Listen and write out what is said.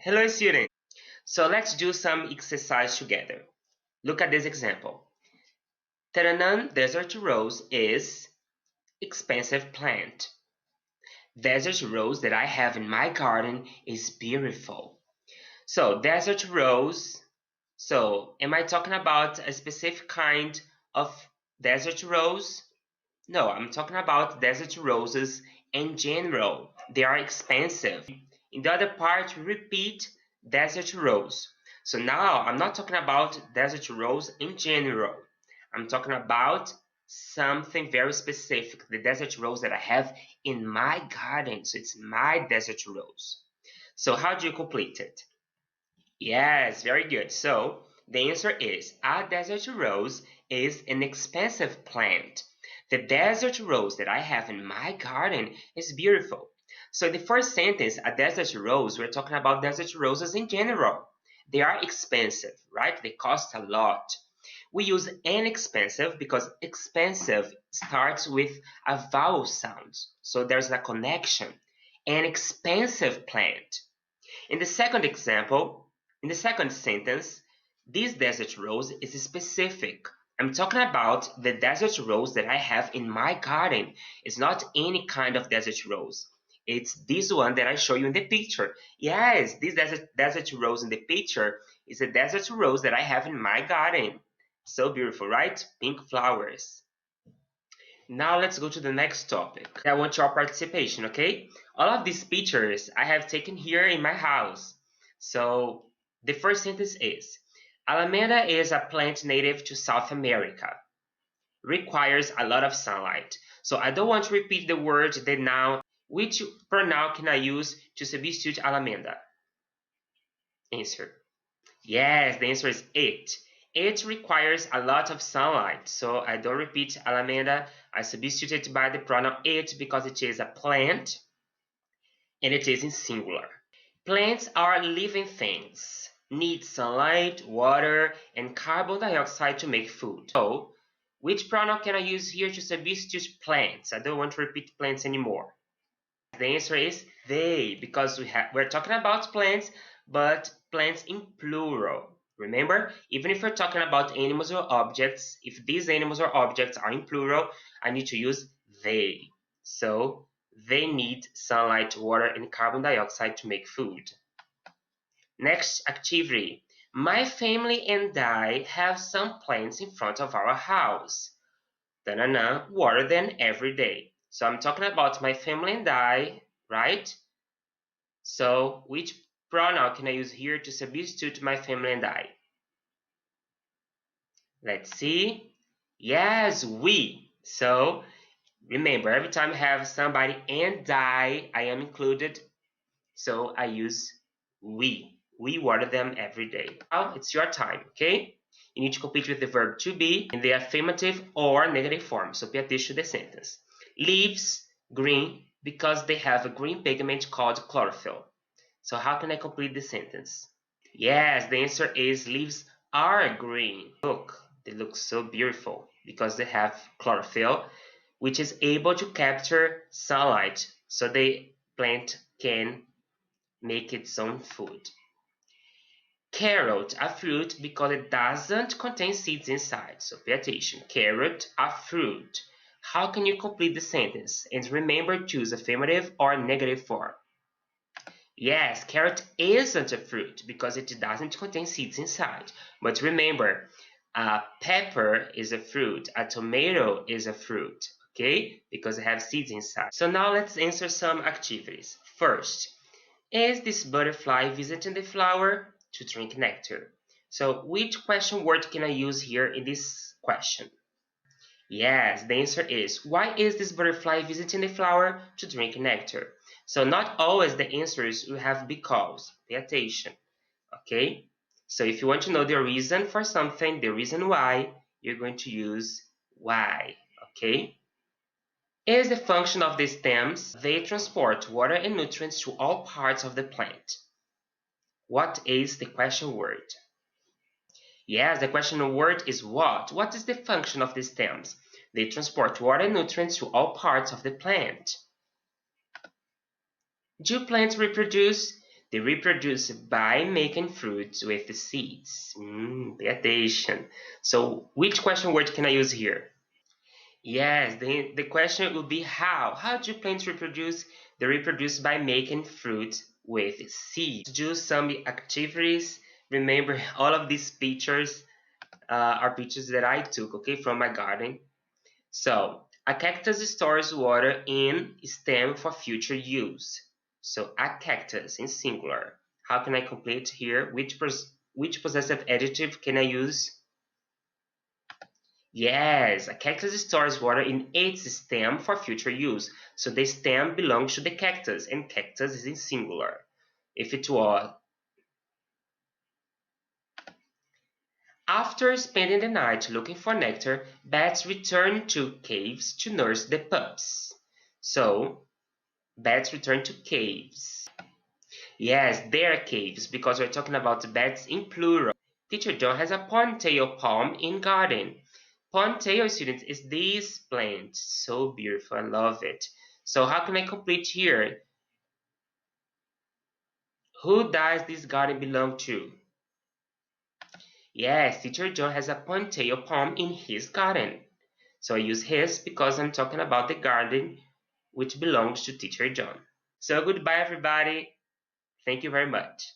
Hello students. So let's do some exercise together. Look at this example. Taranan desert rose is expensive plant. Desert rose that I have in my garden is beautiful. So desert rose. So am I talking about a specific kind of desert rose? No, I'm talking about desert roses in general. They are expensive. In the other part, repeat desert rose. So now I'm not talking about desert rose in general. I'm talking about something very specific, the desert rose that I have in my garden. So it's my desert rose. So how do you complete it? Yes, very good. So the answer is a desert rose is an expensive plant. The desert rose that I have in my garden is beautiful. So the first sentence, a desert rose, we're talking about desert roses in general. They are expensive, right? They cost a lot. We use inexpensive because expensive starts with a vowel sound. So there's a connection. An expensive plant. In the second example, in the second sentence, this desert rose is specific. I'm talking about the desert rose that I have in my garden. It's not any kind of desert rose. It's this one that I show you in the picture. Yes, this desert rose in the picture is a desert rose that I have in my garden. So beautiful, right? Pink flowers. Now let's go to the next topic. I want your participation, okay? All of these pictures I have taken here in my house. So the first sentence is, Alameda is a plant native to South America. Requires a lot of sunlight. So I don't want to repeat the word, the noun. Which pronoun can I use to substitute Alameda? Answer. Yes, the answer is it. It requires a lot of sunlight, so I don't repeat Alameda. I substitute it by the pronoun it because it is a plant and it is in singular. Plants are living things, need sunlight, water, and carbon dioxide to make food. So, which pronoun can I use here to substitute plants? I don't want to repeat plants anymore. The answer is they, because we're talking about plants, but plants in plural. Remember, even if we're talking about animals or objects, if these animals or objects are in plural, I need to use they. So they need sunlight, water, and carbon dioxide to make food. Next activity. My family and I have some plants in front of our house. Water them every day. So I'm talking about my family and I, right? So which pronoun can I use here to substitute my family and I? Let's see. Yes, we. So remember, every time I have somebody and I am included. So I use we. We water them every day. Now it's your time, okay? You need to complete with the verb to be in the affirmative or negative form. So pay attention to the sentence. Leaves green because they have a green pigment called chlorophyll. So how can I complete the sentence? Yes, the answer is leaves are green. Look, they look so beautiful because they have chlorophyll, which is able to capture sunlight so the plant can make its own food. Carrot, a fruit because it doesn't contain seeds inside. So pay attention. Carrot, a fruit. How can you complete the sentence? And remember, choose affirmative or negative form. Yes, carrot isn't a fruit because it doesn't contain seeds inside. But remember, a pepper is a fruit, a tomato is a fruit, okay? Because it has seeds inside. So now let's answer some activities. First, is this butterfly visiting the flower to drink nectar? So which question word can I use here in this question? Yes, the answer is, why is this butterfly visiting the flower to drink nectar? So not always the answers will have because. Pay attention, okay? So if you want to know the reason for something, the reason why, you're going to use why, okay? Is the function of the stems, they transport water and nutrients to all parts of the plant. What is the question word? Yes, the question word is what? What is the function of the stems? They transport water and nutrients to all parts of the plant. Do plants reproduce? They reproduce by making fruits with the seeds. Pay attention. So which question word can I use here? Yes, the question would be how. How do plants reproduce? They reproduce by making fruit with seeds. Do some activities. Remember, all of these pictures are pictures that I took, okay, from my garden. So, a cactus stores water in stem for future use. So, a cactus in singular. How can I complete here? Which possessive adjective can I use? Yes, a cactus stores water in its stem for future use. So the stem belongs to the cactus, and cactus is in singular. If it was after spending the night looking for nectar, bats return to caves to nurse the pups. So bats return to caves. Yes, their caves, because we're talking about bats in plural. Teacher John has a ponytail palm in garden. Ponytail, students, is this plant. So beautiful. I love it. So how can I complete here? Who does this garden belong to? Yes, Teacher John has a ponytail palm in his garden. So I use his because I'm talking about the garden which belongs to Teacher John. So goodbye, everybody. Thank you very much.